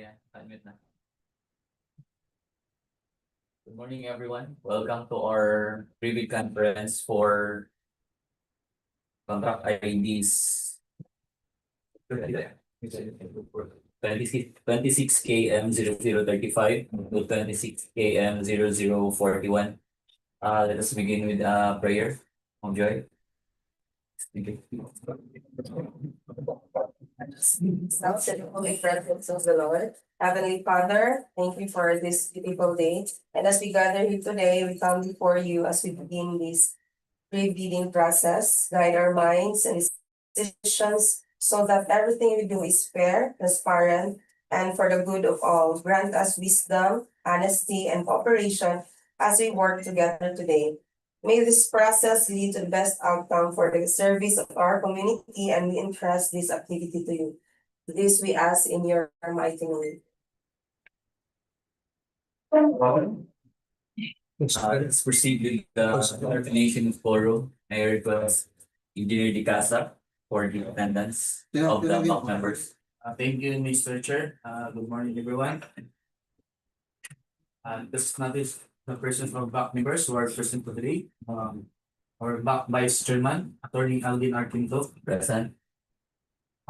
Yeah, unmute na. Good morning, everyone. Welcome to our privy conference for contract IDs 26 KM 0035 to 26 KM 0041. Let us begin with prayer. Joy. Thank you. Now, sit in the presence of the Lord. Heavenly Father, thank you for this beautiful day. And as we gather here today, we come before you as we begin this pre-bidding process. Guide our minds and decisions so that everything we do is fair, transparent, and for the good of all. Grant us wisdom, honesty, and cooperation as we work together today. May this process lead to the best outcome for the service of our community, and we entrust this activity to you. This we ask in your mighty name. Let's proceed with the ordination of quorum. I request Engineer Di Casa for the attendance of the block members. Thank you, Mr. Chair. Good morning, everyone. This is the person from back members who are present today. Our back Vice Chairman, Attorney Alvin R. Quinto, Present.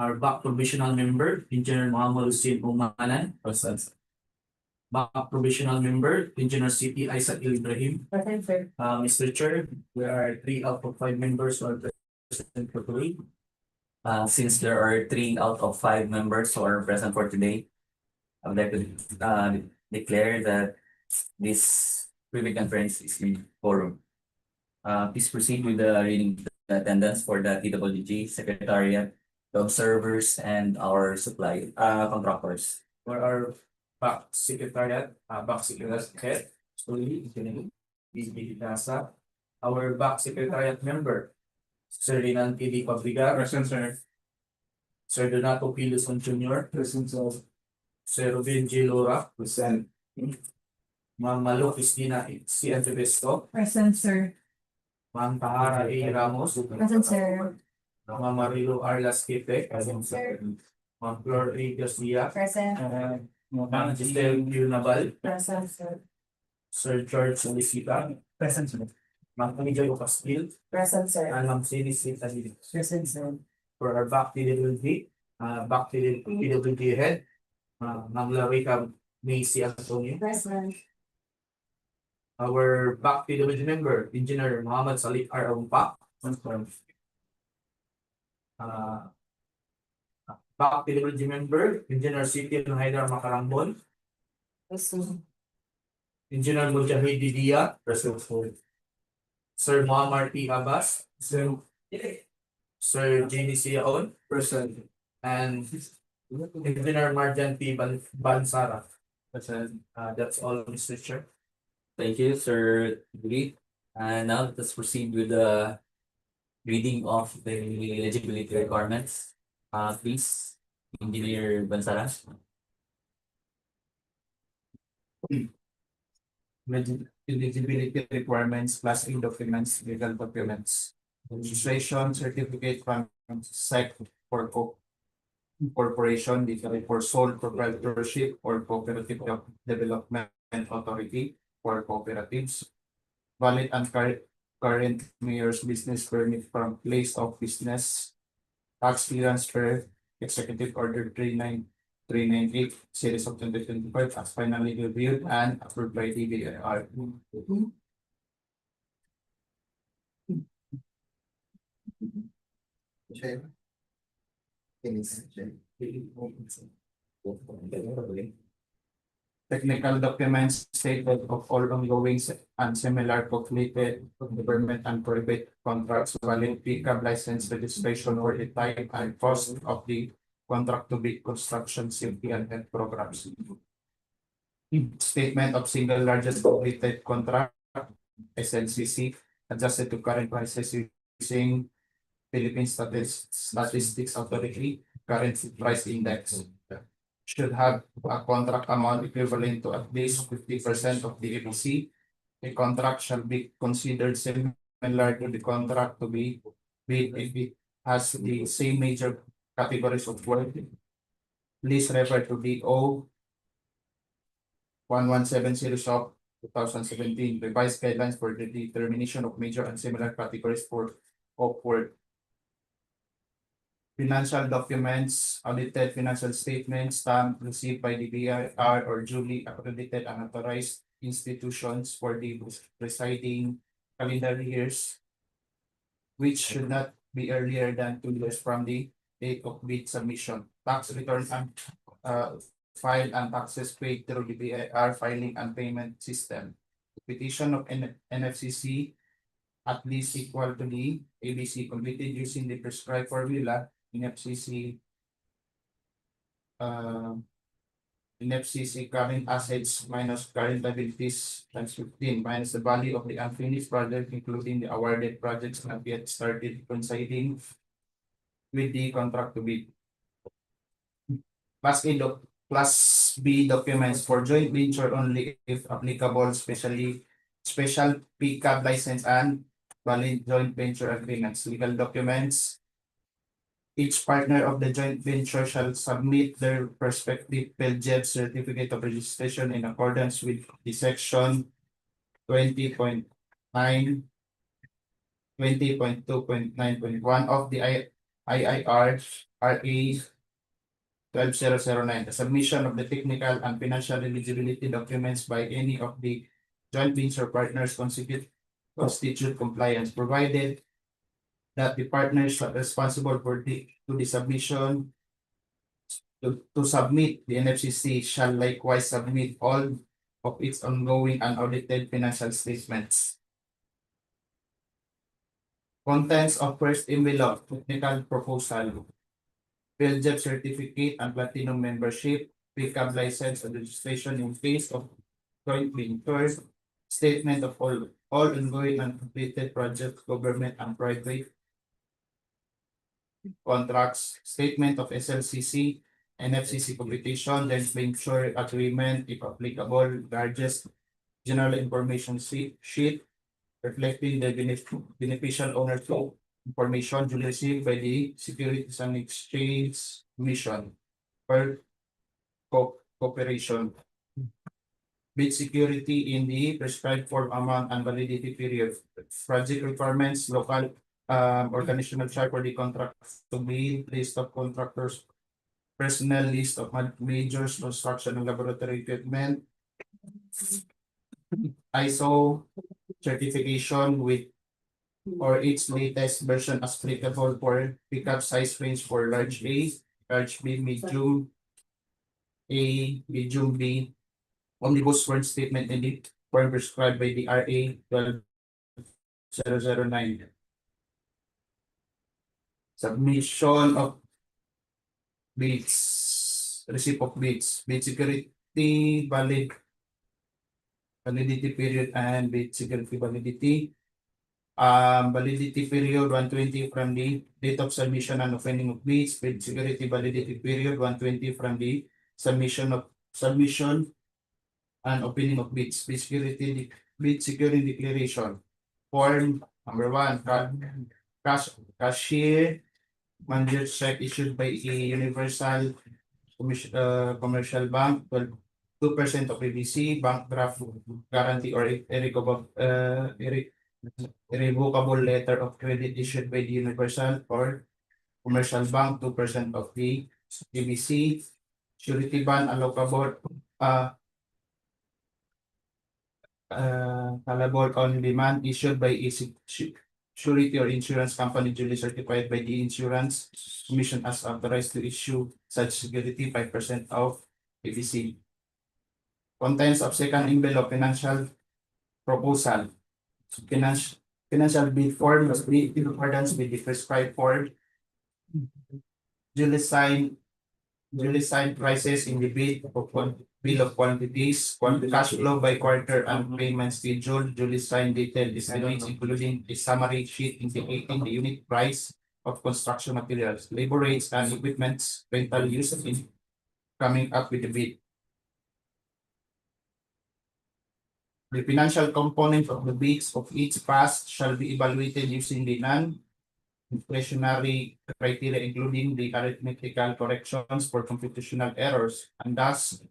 our back provisional member, Engineer Muhammad Hussein Umanan, Present. back provisional member, Engineer City Isaac Ibrahim. Mr. Chair, we are 3 out of 5 members who are present for today. Since there are 3 out of 5 members who are present for today, I would like to declare that this privy conference is in quorum. Please proceed with the reading the attendance for the DPWH Secretariat, the observers, and our supply contractors. For our back secretariat, head, Stoli, BB Casa, our back secretariat member, Sir Renan T. D. Pabriga, present, sir. Sir Donato P. Luzon Jr., present, sir. Sir Ruben G. Lora, present. Ma'am Malo Cristina C. Antevesto, Present, sir. Ma'am Tahara A. Ramos, Present, sir. Ma'am Marilo R. Lasquete, present, sir. Ma'am Flor A. Garcia, Present. Ma'am Giselle Q. Nabal, Present, sir. Sir George Solicita, Present, sir. Ma'am Amijoy Ocastil, Present, sir. and Ma'am Cindy Sintali. Present, sir. For our back PWD, back PWD head, Ma'am Larica Macy Antonio. Present. Our back PWD member, Engineer Muhammad Salih R. Awumpa. Back PWD member, Engineer City Haidar Makarambon. Present. Engineer Mujahid Didia. Present. Sir Muhammad P. Abbas. Sir J.D. Siaon. Present. And Engineer Marjan P. Bansara. Present. That's all, Mr. Chair. Thank you, Sir Lee. And now let us proceed with the reading of the eligibility requirements. Please, Engineer Bansara. Eligibility requirements, Class A documents, legal documents. Registration certificate from SEC for corporation, for sole proprietorship or cooperative development authority for cooperatives. Valid and current mayor's business permit from place of business. Tax clearance per Executive Order 398, series of 2025, as finally reviewed and approved by DPWH. Technical documents, statement of all ongoing and similar completed government and private contracts, valid pickup license registration or the type and cost of the contract to be construction, safety and health programs. Statement of single largest completed contract, SLCC, adjusted to current prices using Philippine Statistics Authority current price index. Should have a contract amount equivalent to at least 50% of the ABC. A contract shall be considered similar to the contract to be bid if it has the same major categories of work. Please refer to DEO 1170 of 2017, revised guidelines for the determination of major and similar categories for upward financial documents, audited financial statements, stamped received by the BIR or duly accredited and authorized institutions for the presiding calendar years, which should not be earlier than 2 years from the date of bid submission. Tax return and filed and taxes paid through the BIR filing and payment system. Petition of NFCC at least equal to the ABC completed using the prescribed formula. NFCC current assets minus current liabilities times 15 minus the value of the unfinished project, including the awarded projects not yet started, coinciding with the contract to bid. Class B documents for joint venture only if applicable, special PCAB license and valid joint venture agreements. Legal documents. Each partner of the joint venture shall submit their respective PhilJEB certificate of registration in accordance with the section 20.9, 20.2.9.1 of the IIR RA 12009. The submission of the technical and financial eligibility documents by any of the joint venture partners constitute compliance, provided that the partners are responsible for the submission to submit the NFCC shall likewise submit all of its ongoing unaudited financial statements. Contents of first envelope, technical proposal, PhilJEB certificate and platinum membership, PCAB license and registration in case of joint venture, statement of all ongoing and completed projects, government and private contracts, statement of SLCC, NFCC competition, joint venture agreement, if applicable, largest general information sheet reflecting the beneficial ownership information duly received by the Securities and Exchange Commission for cooperation. Bid security in the prescribed form, amount, and validity period. Project requirements, local organizational chart for the contract to be list of contractors, personnel list of majors, construction and laboratory equipment, ISO certification with or its latest version as applicable for pickup size range for large A, large B, medium A, medium B, omnibus word statement in the form prescribed by the RA 12009. Submission of bids, receipt of bids, bid security validity period and bid security validity. Validity period 120 from the date of submission and opening of bids, bid security validity period 120 from the submission and opening of bids, bid security declaration. Form number 1, cashier manager check issued by a universal commercial bank, 2% of ABC, bank draft guarantee or irrevocable letter of credit issued by the universal or commercial bank, 2% of the ABC, surety bond allocable allowable on demand issued by a surety or insurance company duly certified by the insurance commission as authorized to issue such security, 5% of ABC. Contents of second envelope, financial proposal. Financial bid form must be in accordance with the prescribed form. Duly signed prices in the bill of quantities, cash flow by quarter and payment schedule, duly signed detailed estimates, including a summary sheet indicating the unit price of construction materials, labor rates, and equipment's rental use in coming up with the bid. The financial component of the bids of each pass shall be evaluated using the non-inflationary criteria, including the arithmetical corrections for computational errors, and thus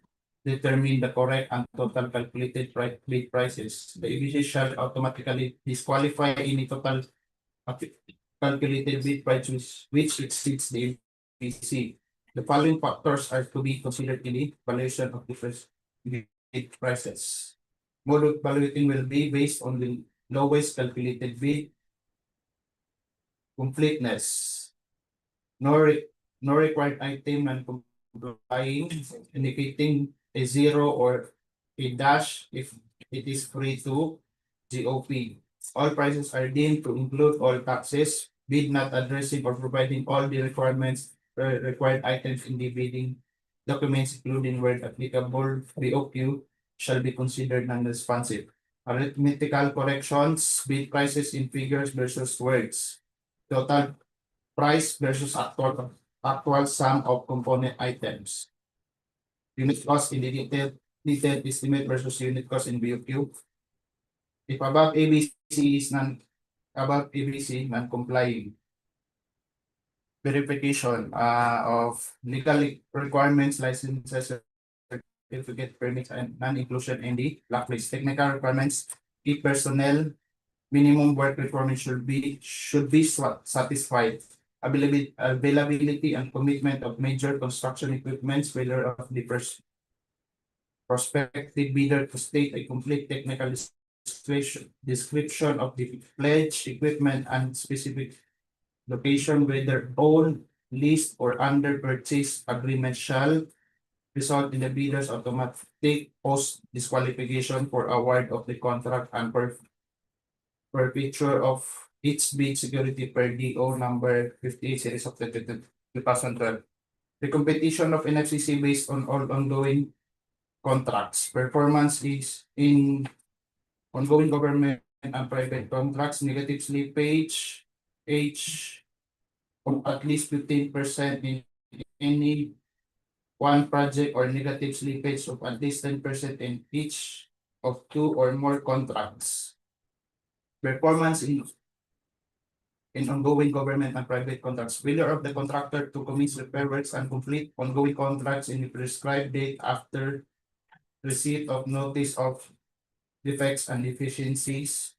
determine the correct and total calculated bid prices. The EBC shall automatically disqualify any total calculated bid price which exceeds the EBC. The following factors are to be considered in the valuation of the first bid prices. Mode of valuating will be based on the lowest calculated bid, completeness, no required item non-complying, indicating a zero or a dash if it is free to GOP. All prices are deemed to include all taxes, bid not addressing or providing all the requirements required items in the bidding documents, including where applicable, BOQ shall be considered non-responsive. Arithmetical corrections, bid prices in figures versus words. Total price versus actual sum of component items. Unit cost in the detailed estimate versus unit cost in BOQ. If above ABC is non-complying. Verification of legal requirements, licenses, certificate, permits, and non-inclusion in the blacklist. Technical requirements, key personnel, minimum work requirements should be satisfied. Availability and commitment of major construction equipments, failure of the prospective bidder to state a complete technical description of the pledged equipment and specific location, whether owned, leased, or under purchase agreement shall result in the bidder's automatic post disqualification for award of the contract and per picture of each bid security per DO number 58 series of 2012. The competition of NFCC based on all ongoing contracts. Performance is in ongoing government and private contracts, negative slippage, age of at least 15% in any one project, or negative slippage of at least 10% in each of two or more contracts. Performance in ongoing government and private contracts. Failure of the contractor to commence repair works and complete ongoing contracts in the prescribed date after receipt of notice of defects and deficiencies.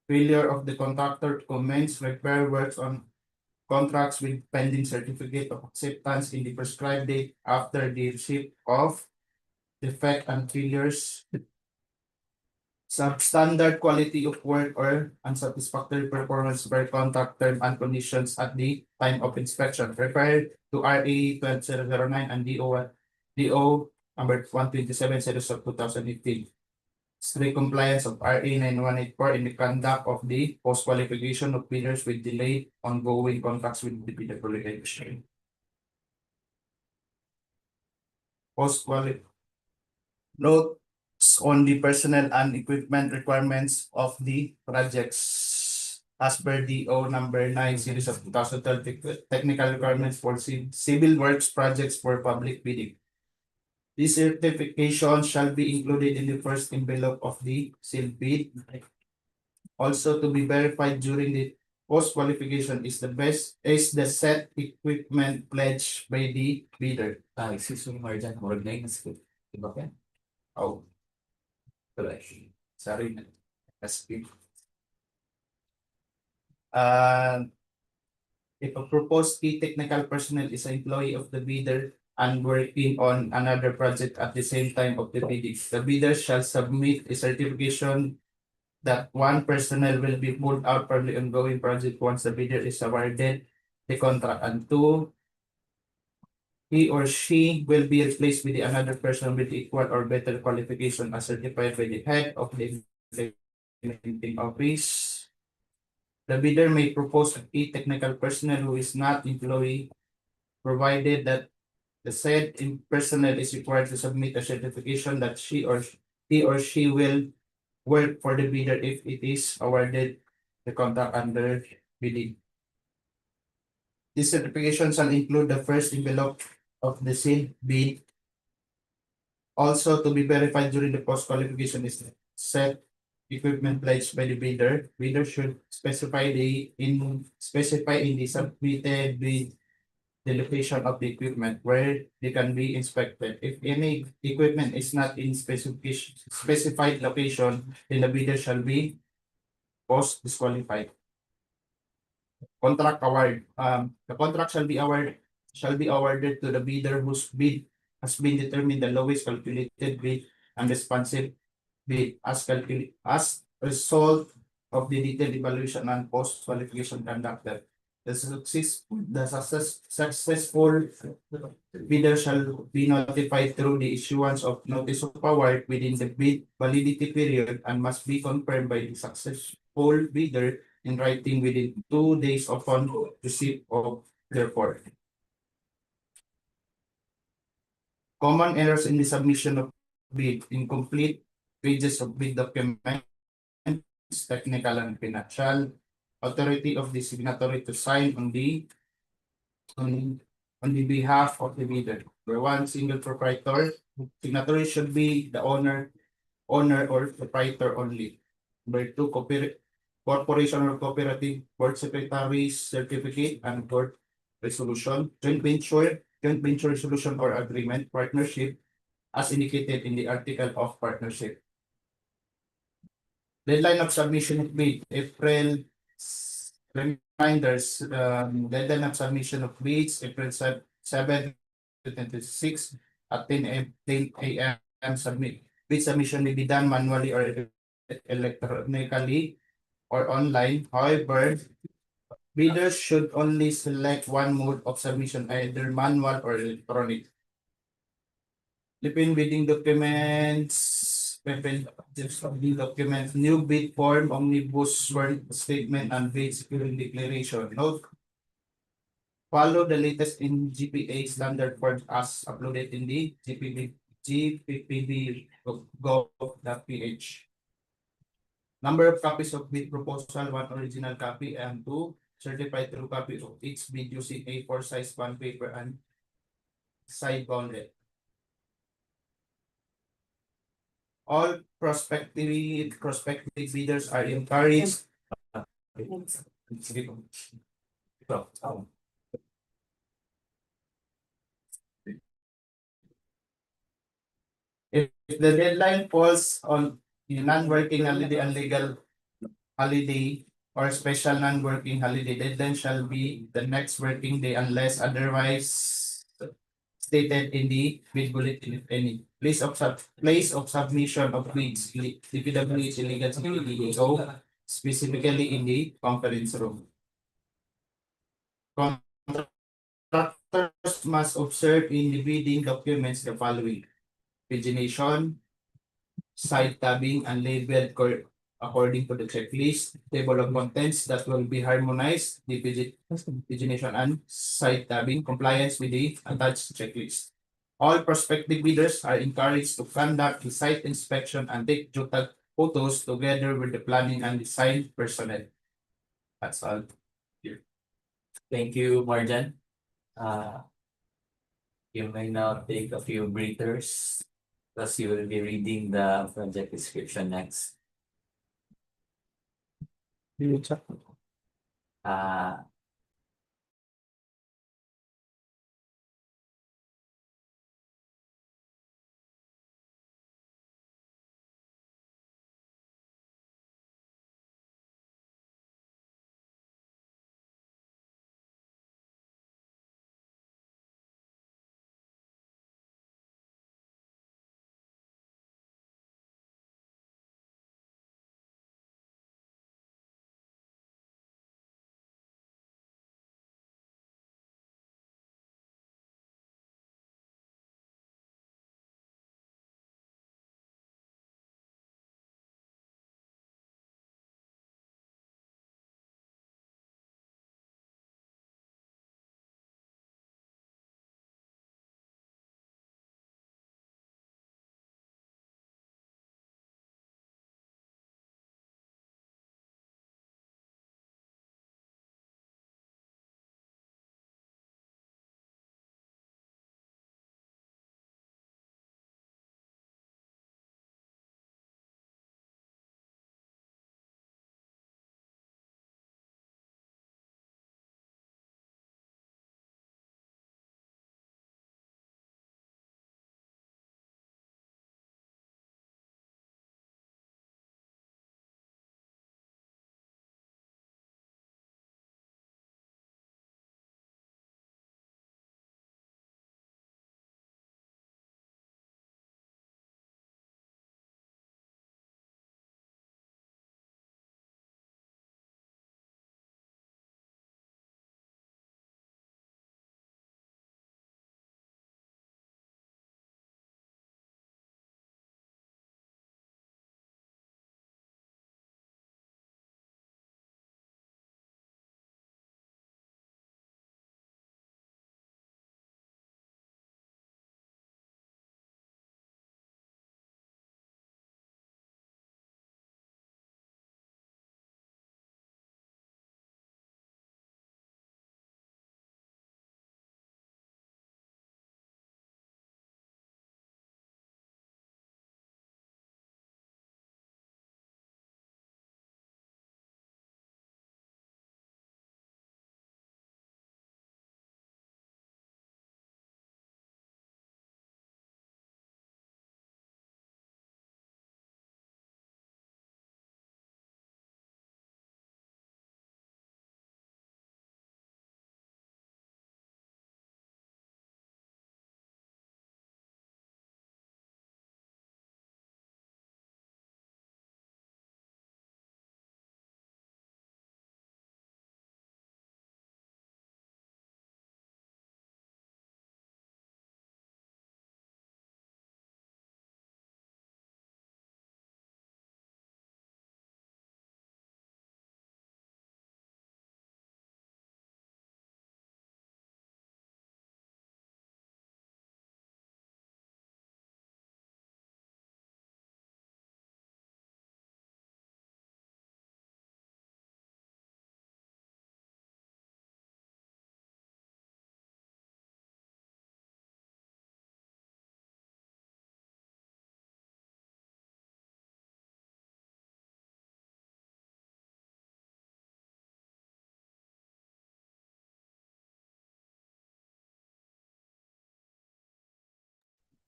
Failure of the contractor to commence repair works on contracts with pending certificate of acceptance in the prescribed date after the receipt of defect and failures. Substandard quality of work or unsatisfactory performance per contract term and conditions at the time of inspection. Referred to RA 12009 and DO number 127 series of 2018. Strict compliance of RA 9184 in the conduct of the post-qualification of bidders with delayed ongoing contracts with the DPWH. Post-qualification. Note on the personnel and equipment requirements of the projects as per DO number 9 series of 2012, technical requirements for civil works projects for public bidding. This certification shall be included in the first envelope of the sealed bid. Also to be verified during the post-qualification is the set equipment pledged by the bidder. Excuse me, Marjan, org na yun. Diba ka? Oh, Correct. sorry. SP. If a proposed key technical personnel is an employee of the bidder and working on another project at the same time of the bidding, the bidder shall submit a certification that one personnel will be pulled out from the ongoing project once the bidder is awarded the contract, and two, he or she will be replaced with another person with equal or better qualification as certified by the head of the implementing office. The bidder may propose a key technical personnel who is not employee, provided that the said personnel is required to submit a certification that he or she will work for the bidder if it is awarded the contract under bidding. This certification shall include the first envelope of the sealed bid. Also to be verified during the post-qualification is the set equipment pledged by the bidder. Bidder should specify in the submitted bid the location of the equipment where they can be inspected. If any equipment is not in specified location, then the bidder shall be post disqualified. Contract award. The contract shall be awarded to the bidder whose bid has been determined the lowest calculated bid and responsive bid as result of the detailed evaluation and post qualification conducted. Successful bidder shall be notified through the issuance of notice of award within the bid validity period and must be confirmed by the successful bidder in writing within 2 days upon receipt of their report. Common errors in the submission of bid: incomplete pages of bid documents, technical and financial, authority of the signatory to sign on the behalf of the bidder. For one single proprietor, signatory should be the owner or proprietor only. Number two, corporation or cooperative board secretary's certificate and board resolution, joint venture resolution or agreement, partnership, as indicated in the article of partnership. Deadline of submission of bid, April. Reminders, deadline of submission of bids, April 7, 2026 at 10 a.m. Submit. Bid submission may be done manually or electronically or online. However, bidders should only select one mode of submission, either manual or electronic. Philippine bidding documents, bidding documents, new bid form, omnibus sworn statement, and bid securing declaration. Note: follow the latest in GPA standard forms as uploaded in the GPPB.gov.ph. Number of copies of bid proposal, 1 original copy, and 2 certified true copy of each bid using A4 size bond paper and side bounded. All prospective bidders are encouraged. If the deadline falls on a non-working holiday, unlegal holiday, or special non-working holiday, deadline shall be the next working day unless otherwise stated in the bid bulletin, if any. Place of submission of bids, DPWH Iligan DEO, specifically in the conference room. Contractors must observe in the bidding documents the following: pagination, side tabbing, and labeled according to the checklist, table of contents that will be harmonized, the pagination and side tabbing, compliance with the attached checklist. All prospective bidders are encouraged to conduct the site inspection and take JPEG photos together with the planning and design personnel. That's all. Thank you, Marjan. You may now take a few breathers because you will be reading the project description next. Uh,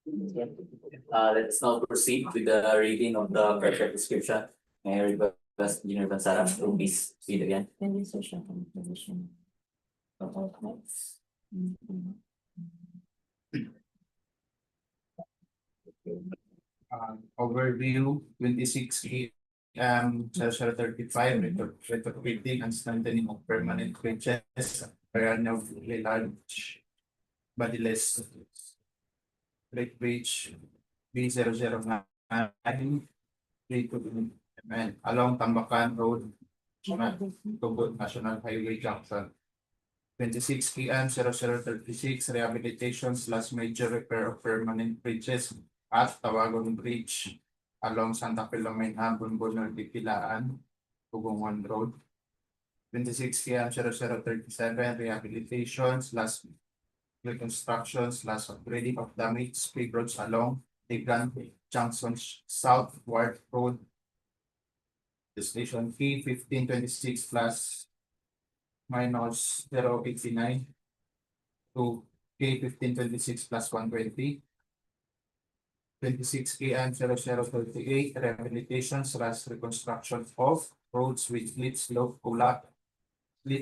Let's now proceed with the reading of the project description. May I request Engineer Bansara to please read again. Overview 26 session 35 retrofitting and strengthening of permanent bridges, perennial large bodiless Lake Bridge B009 and along Tambacan Road, Tugod National Highway Junction. 26 PM 0036 rehabilitation / major repair of permanent bridges at Tawagon Bridge along Santa Filomena, Bunbon, Dipilaan, Tugungan Road. 26 PM 0037 rehabilitation / reconstruction / upgrading of damaged speed roads along Iligan Junction Southward Road. The station fee 1526 plus minus 089 to K 1526 plus 120. 26 AM 0038 rehabilitation / reconstruction of roads with split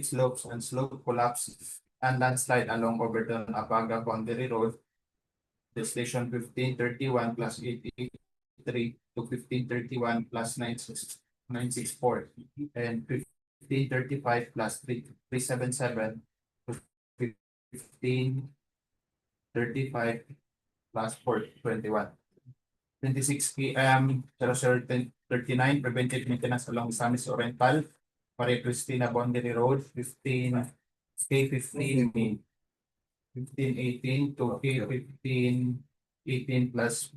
slopes and slope collapse and landslide along Overton Apaga Boundary Road. The station 1531 plus 883 to 1531 plus 964 and 1535 plus 377 to 1535 plus 421. 26 PM 0039 preventive maintenance along Samis Oriental, Maria Cristina Boundary Road, 15 K15 1518 to K1518 plus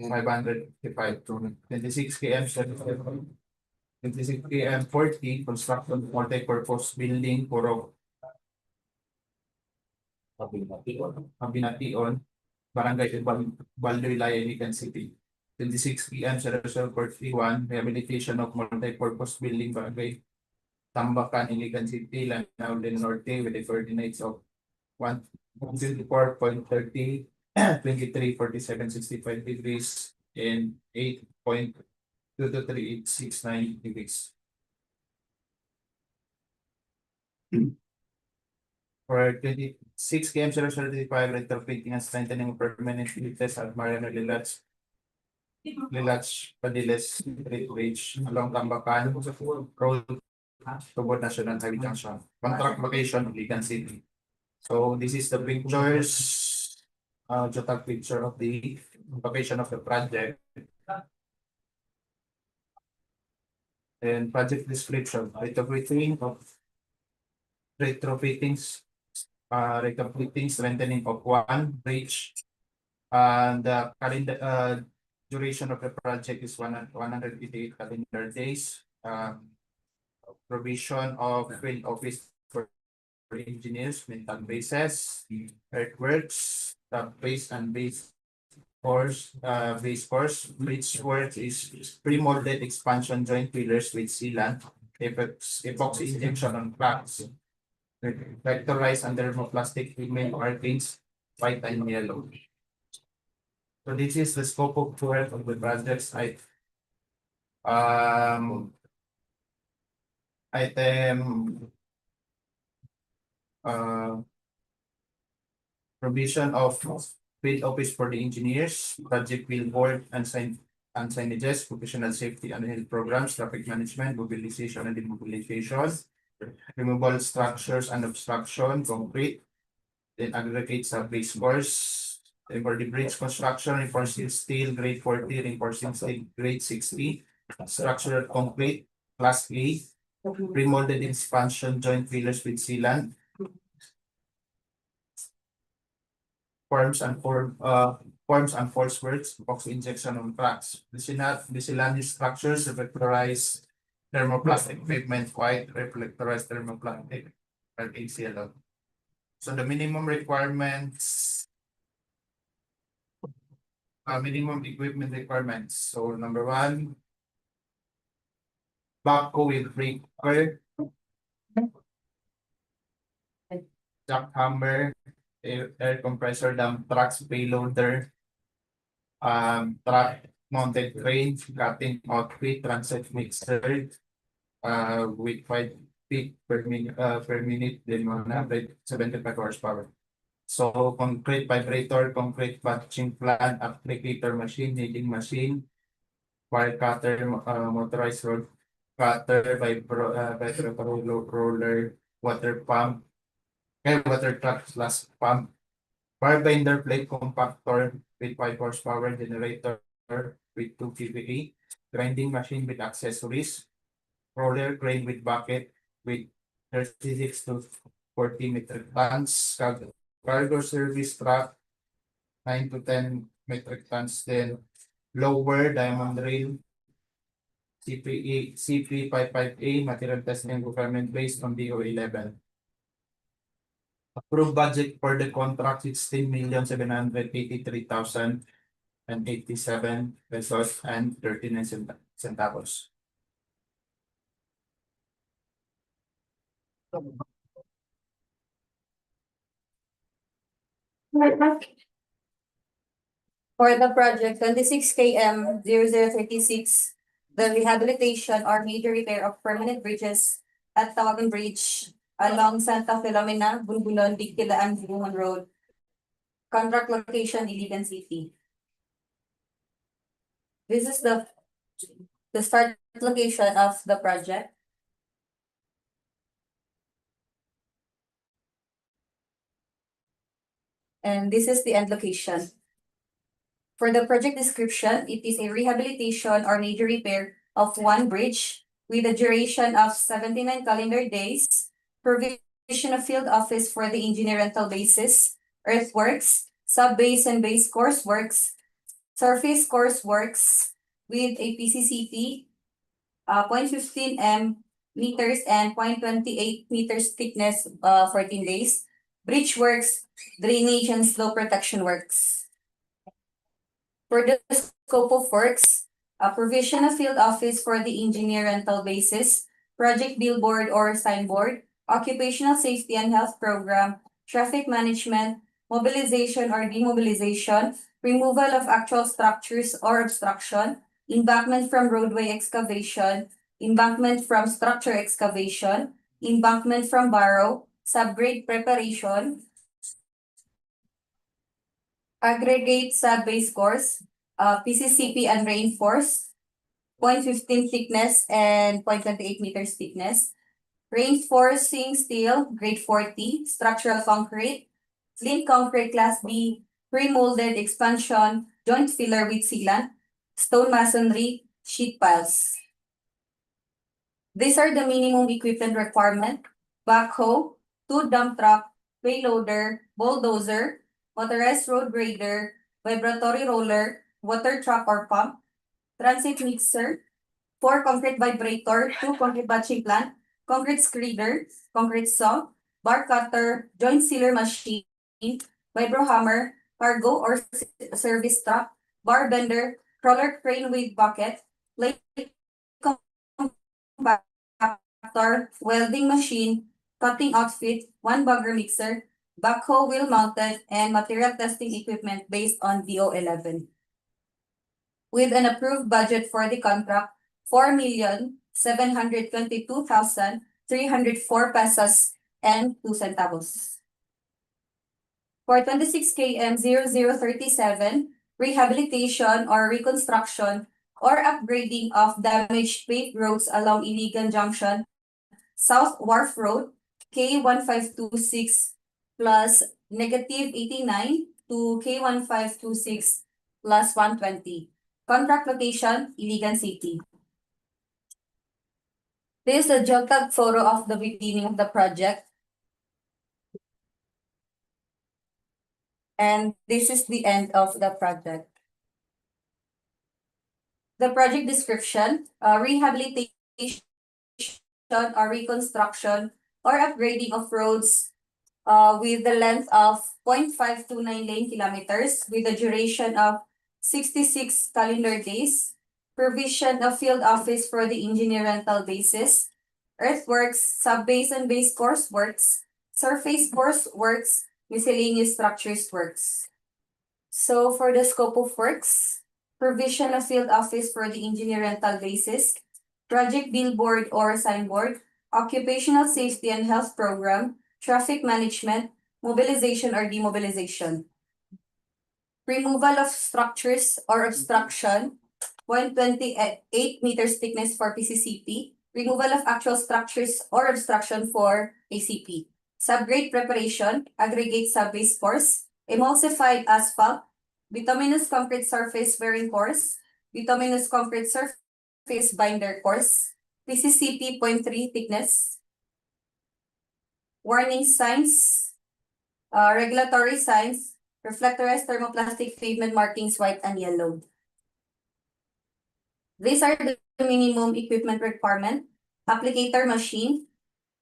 555 to 26 km 26 km 40 construction multi-purpose building Puro Mabination, Barangay Baldoylay, Iligan City. 26 PM 0041 rehabilitation of multi-purpose building Barangay Tambacan, Iligan City, Lanao del Norte with the coordinates of 124.30 23:47:65 degrees and 8.223:869 degrees. For 26 km 0035 retrofitting and strengthening of permanent bridges at Mariano Lilach Padiles Street Bridge along Tambacan Road, Tugod National Highway Junction. Contract location, Iligan City. So this is the pictures, total picture of the location of the project. And project description, retrofitting, strengthening of one bridge. And the current duration of the project is 188 calendar days. Provision of field office for engineers, mental bases, earthworks, base and base course, bridge work is pre-molded expansion joint pillars with sealant, epoxy injection on cracks, vectorized and thermoplastic pigment markings, white and yellow. So this is the scope of work of the project site. Item provision of field office for the engineers, project billboard and signages, professional safety and health programs, traffic management, mobilization and demobilization, removal structures and obstruction, concrete, then aggregate base course, then for the bridge construction, reinforcing steel grade 40, reinforcing steel grade 60, structural concrete class A, pre-molded expansion joint pillars with sealant, forms and force works, box injection on cracks. Miscellaneous structures, reflectorized thermoplastic pavement, white, reflectorized thermoplastic, and ACL. So the minimum requirements, minimum equipment requirements. So number one, backhoe with breaker, jackhammer, air compressor dump trucks, payloader, truck mounted crane, cutting outfit, transit mixer, with 5 feet per minute, then 175 horsepower. So concrete vibrator, concrete batching plant, applicator machine, kneading machine, wire cutter, motorized road cutter, vibrator roller, water pump, water truck slash pump, bar binder plate compactor with 5 horsepower, generator with 2 kVA, grinding machine with accessories, roller crane with bucket with 36 to 40 metric tons, cargo service truck 9 to 10 metric tons, then lower diamond rail CP55A material testing requirement based on DEO 11. Approved budget for the contract 16,783,087 pesos and 39 centavos. For the project 26 km 0036, the rehabilitation or major repair of permanent bridges at Tawagan Bridge along Santa Filomena, Bulbulon, Bigkilaan, Buhon Road. Contract location, Iligan City. This is the start location of the project. And this is the end location. For the project description, it is a rehabilitation or major repair of one bridge with a duration of 79 calendar days, provision of field office for the engineer rental basis, earthworks, sub-base and base course works, surface course works with a PCCP, 0.15 meters and 0.28 meters thickness, 14 days, bridge works, drainage and slope protection works. For the scope of works, a provision of field office for the engineer rental basis, project billboard or signboard, occupational safety and health program, traffic management, mobilization or demobilization, removal of actual structures or obstruction, embankment from roadway excavation, embankment from structure excavation, embankment from barrow, subgrade preparation, aggregate sub-base course, PCCP and reinforced, 0.15 thickness and 0.28 meters thickness, reinforcing steel, grade 40, structural concrete, flint concrete class B, pre-molded expansion, joint filler with sealant, stone masonry, sheet piles. These are the minimum equipment requirement: backhoe, 2 dump truck, payloader, bulldozer, motorized road grader, vibratory roller, water truck or pump, transit mixer, 4 concrete vibrator, 2 concrete batching plant, concrete screeder, concrete saw, bar cutter, joint sealer machine, vibro hammer, cargo or service truck, bar bender, crawler crane with bucket, plate compactor, welding machine, cutting outfit, 1 bagger mixer, backhoe wheel mounted, and material testing equipment based on DO 11. With an approved budget for the contract, 4,722,304 pesos and 2 centavos. For 26 km 0037, rehabilitation or reconstruction or upgrading of damaged paved roads along Iligan Junction, South Wharf Road, K1526 plus -89 to K1526 plus 120. Contract location, Iligan City. This is a geotag photo of the beginning of the project. And this is the end of the project. The project description, rehabilitation or reconstruction or upgrading of roads with the length of 0.529 lane kilometers with a duration of 66 calendar days, provision of field office for the engineer rental basis, earthworks, sub-base and base course works, surface course works, miscellaneous structures works. So for the scope of works, provision of field office for the engineer rental basis, project billboard or signboard, occupational safety and health program, traffic management, mobilization or demobilization. Removal of structures or obstruction, 128 meters thickness for PCCP. Removal of actual structures or obstruction for ACP. Subgrade preparation, aggregate subbase course, emulsified asphalt, bituminous concrete surface bearing course, bituminous concrete surface binder course, PCCP 0.3 thickness. Warning signs, regulatory signs, reflectorized thermoplastic pavement markings white and yellow. These are the minimum equipment requirement: applicator machine,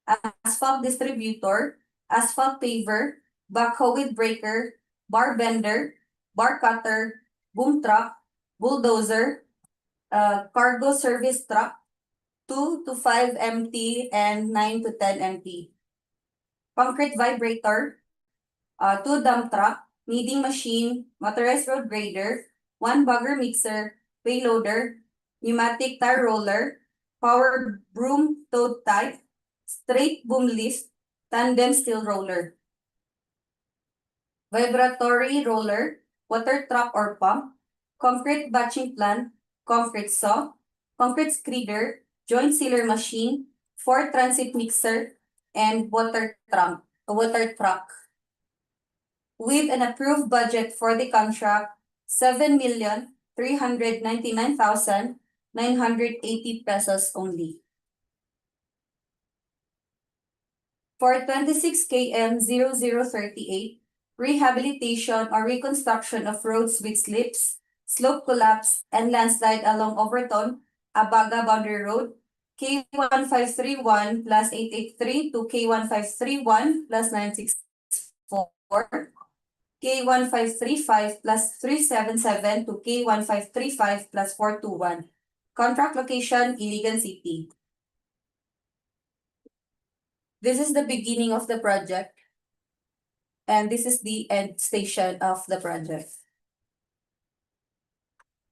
asphalt distributor, asphalt paver, backhoe with breaker, bar bender, bar cutter, boom truck, bulldozer, cargo service truck, 2 to 5 MT and 9 to 10 MT. Concrete vibrator, 2 dump truck, kneading machine, motorized road grader, 1 bagger mixer, payloader, pneumatic tire roller, power broom tote type, straight boom lift, tandem steel roller. Vibratory roller, water truck or pump, concrete batching plant, concrete saw, concrete screeder, joint sealer machine, 4 transit mixer, and water truck. With an approved budget for the contract, 7,399,980 pesos only. For 26 km 0038, rehabilitation or reconstruction of roads with slips, slope collapse, and landslide along Overton, Abaga Boundary Road, K1531 plus 883 to K1531 plus 964, K1535 plus 377 to K1535 plus 421. Contract location, Iligan City. This is the beginning of the project. And this is the end station of the project.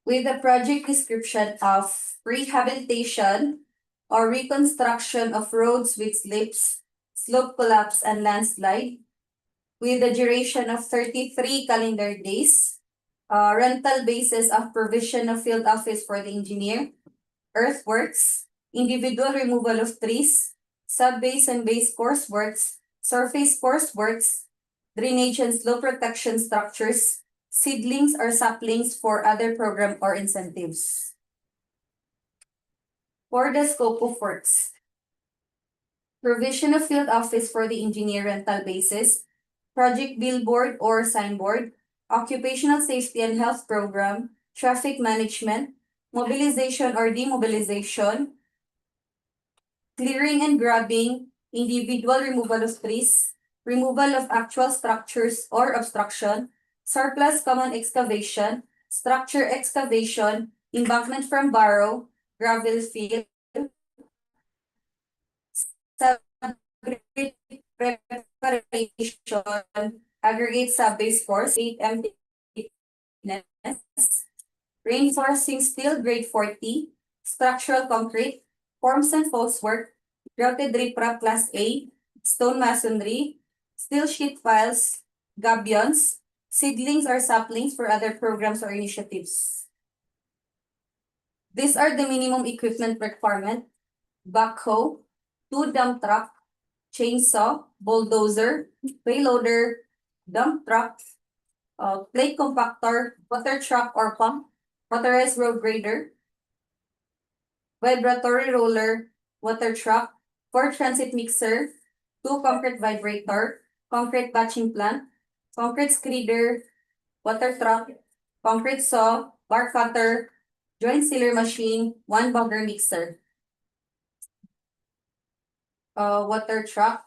With the project description of rehabilitation or reconstruction of roads with slips, slope collapse, and landslide, with a duration of 33 calendar days, rental basis of provision of field office for the engineer, earthworks, individual removal of trees, sub-base and base course works, surface course works, drainage and slope protection structures, seedlings or saplings for other program or incentives. For the scope of works, provision of field office for the engineer rental basis, project billboard or signboard, occupational safety and health program, traffic management, mobilization or demobilization, clearing and grubbing, individual removal of trees, removal of actual structures or obstruction, surplus common excavation, structure excavation, embankment from barrow, gravel field, subgrade preparation, aggregate subbase course, 8 emptiness, reinforcing steel grade 40, structural concrete, forms and falls work, grouted riprap class A, stone masonry, steel sheet piles, gabions, seedlings or saplings for other programs or initiatives. These are the minimum equipment requirement: backhoe, 2 dump truck, chainsaw, bulldozer, payloader, dump truck, plate compactor, water truck or pump, motorized road grader, vibratory roller, water truck, 4 transit mixer, 2 concrete vibrator, concrete batching plant, concrete screeder, water truck, concrete saw, bar cutter, joint sealer machine, 1 bagger mixer. Water truck,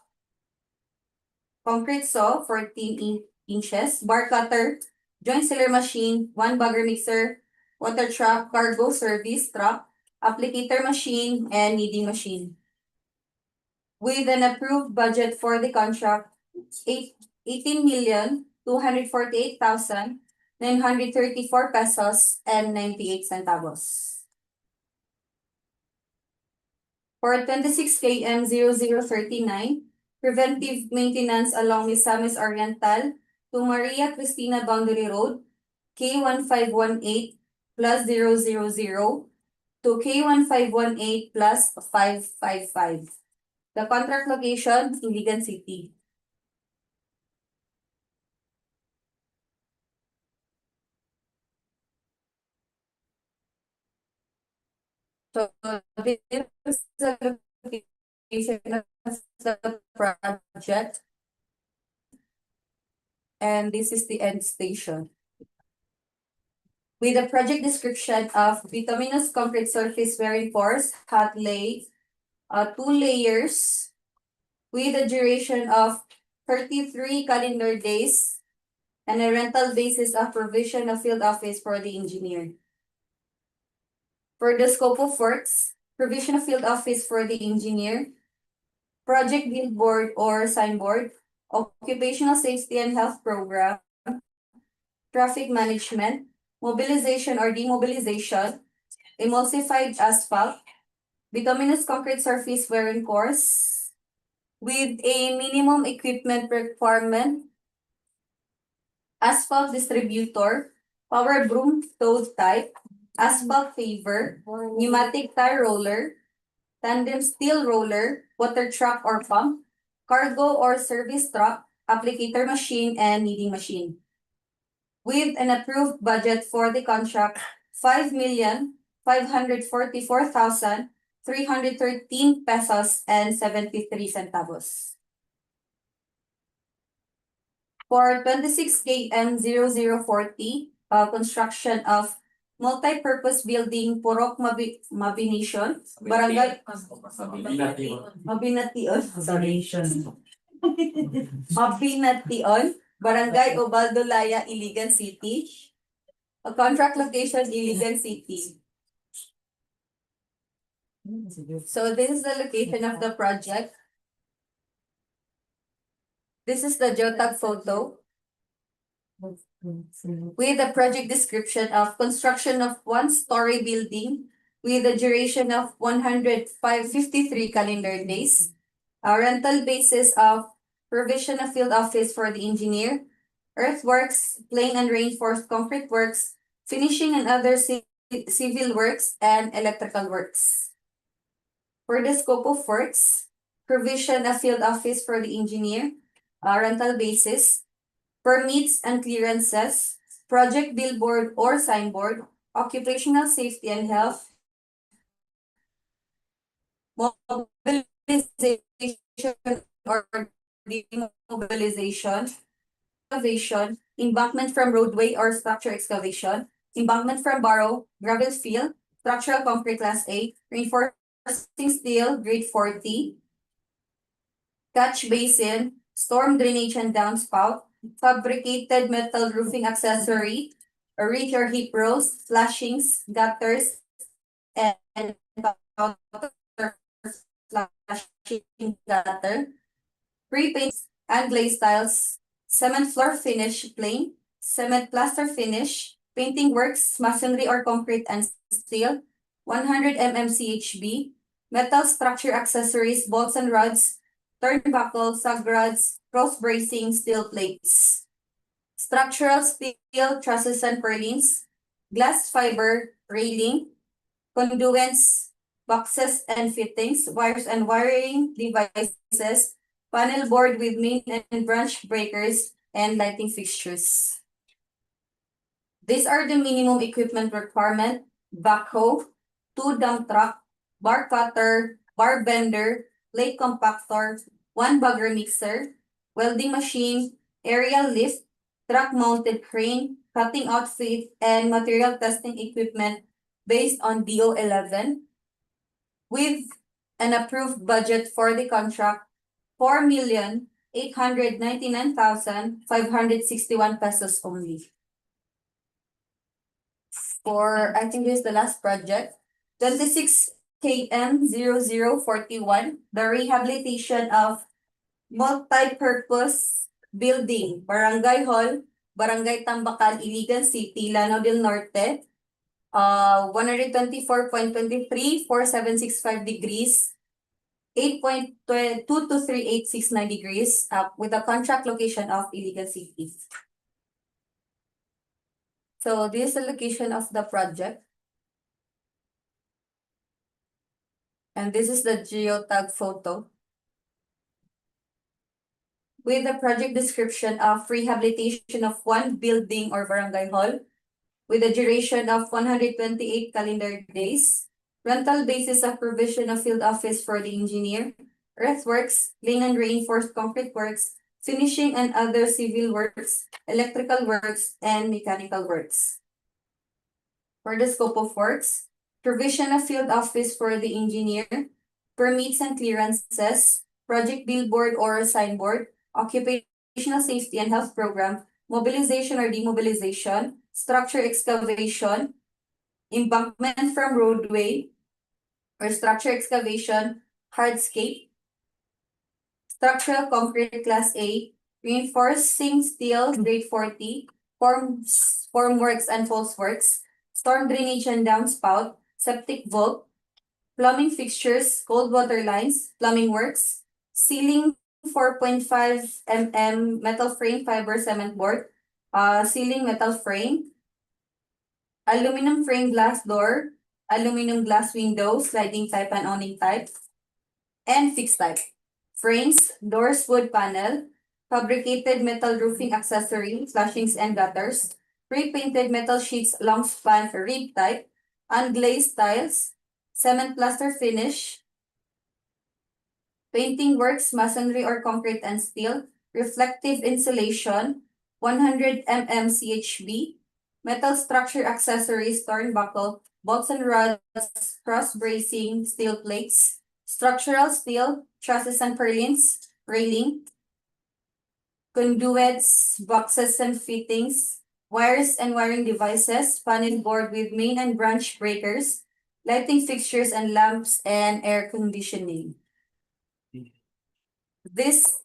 concrete saw, 14 inches, bar cutter, joint sealer machine, 1 bagger mixer, water truck, cargo service truck, applicator machine, and kneading machine. With an approved budget for the contract, 18,248,934 pesos and 98 centavos. For 26 km 0039, preventive maintenance along Misamis Oriental to Maria Cristina Boundary Road, K1518 plus 000 to K1518 plus 555. The contract location, Iligan City. So this is the location of the project. And this is the end station. With a project description of bituminous concrete surface reinforced hot lay, 2 layers with a duration of 33 calendar days and a rental basis of provision of field office for the engineer. For the scope of works, provision of field office for the engineer, project billboard or signboard, occupational safety and health program, traffic management, mobilization or demobilization, emulsified asphalt, bituminous concrete surface wearing course, with a minimum equipment requirement, asphalt distributor, power broom tow type, asphalt paver, pneumatic tire roller, tandem steel roller, water truck or pump, cargo or service truck, applicator machine, and kneading machine. With an approved budget for the contract, 5,544,313 pesos and 73 centavos. For 26 km 0040, construction of multi-purpose building Purok Mabination, Barangay Mabination, Mabination, Barangay Obaldolaya, Iligan City. A contract location, Iligan City. So this is the location of the project. This is the geotag photo with a project description of construction of 1-story building with a duration of 153 calendar days. A rental basis of provision of field office for the engineer, earthworks, plain and reinforced concrete works, finishing and other civil works, and electrical works. For the scope of works, provision of field office for the engineer, rental basis, permits and clearances, project billboard or signboard, occupational safety and health, mobilization or demobilization, excavation, embankment from roadway or structure excavation, embankment from borrow, gravel field, structural concrete class A, reinforcing steel grade 40, catch basin, storm drainage and downspout, fabricated metal roofing accessory, ridge or heap rows, flashings, gutters, and counter flashing gutter, pre-paint and glaze tiles, cement floor finish plain, cement plaster finish, painting works, masonry or concrete and steel, 100 mm CHB, metal structure accessories, bolts and rods, turnbuckle, sag rods, cross bracing, steel plates, structural steel trusses and purlins, glass fiber railing, conduits, boxes and fittings, wires and wiring devices, panel board with main and branch breakers, and lighting fixtures. These are the minimum equipment requirement: backhoe, 2 dump truck, bar cutter, bar bender, plate compactor, 1 bagger mixer, welding machine, aerial lift, truck mounted crane, cutting outfit, and material testing equipment based on DEO 11, with an approved budget for the contract, 4,899,561 pesos only. For, I think this is the last project, 26 km 0041, the rehabilitation of multi-purpose building, Barangay Hall, Barangay Tambacan, Iligan City, Lanao del Norte. 124.23, 4765 degrees, 8.2 to 3869 degrees, with the contract location of Iligan City. So this is the location of the project. And this is the geotag photo. With the project description of rehabilitation of one building or barangay hall with a duration of 128 calendar days, rental basis of provision of field office for the engineer, earthworks, laying and reinforced concrete works, finishing and other civil works, electrical works, and mechanical works. For the scope of works, provision of field office for the engineer, permits and clearances, project billboard or signboard, occupational safety and health program, mobilization or demobilization, structure excavation, embankment from roadway, or structure excavation, hardscape, structural concrete class A, reinforcing steel grade 40, formworks and false works, storm drainage and downspout, septic vault, plumbing fixtures, cold water lines, plumbing works, ceiling 4.5 mm metal frame fiber cement board, ceiling metal frame, aluminum frame glass door, aluminum glass window, sliding type and awning type, and fixed type. Frames, doors, wood panel, fabricated metal roofing accessory, flashings and gutters, pre-painted metal sheets long span rib type, unglazed tiles, cement plaster finish, painting works, masonry or concrete and steel, reflective insulation, 100 mm CHB, metal structure accessories, turnbuckle, bolts and rods, cross bracing, steel plates, structural steel, trusses and purlins, railing, conduits, boxes and fittings, wires and wiring devices, panel board with main and branch breakers, lighting fixtures and lamps, and air conditioning. These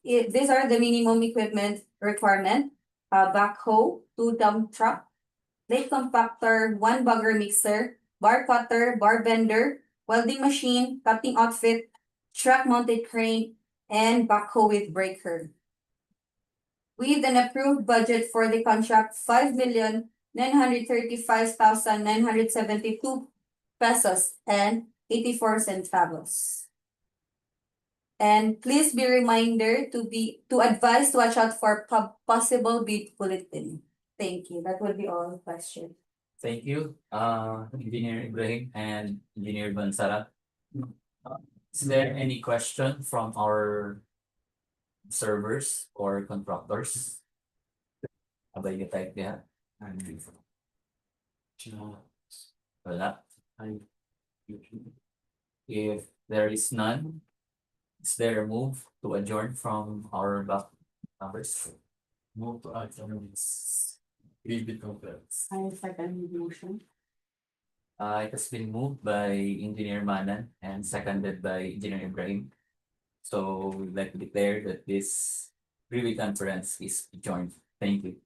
are the minimum equipment requirement. Backhoe, 2 dump truck, plate compactor, 1 bagger mixer, bar cutter, bar bender, welding machine, cutting outfit, truck mounted crane, and backhoe with breaker. With an approved budget for the contract, 5,935,972 pesos and 84 centavos. And please be reminder to advise to watch out for possible bid bulletin. Thank you. That will be all questions. Thank you, Engineer Ibrahim and Engineer Bansara. Is there any question from our servers or contractors? Abay ka type niya. Wala. If there is none, is there a move to adjourn from our back numbers? Move to adjourn this. Bid conference. I second the motion. It has been moved by Engineer Manan and seconded by Engineer Ibrahim. So we'd like to declare that this privy conference is adjourned. Thank you.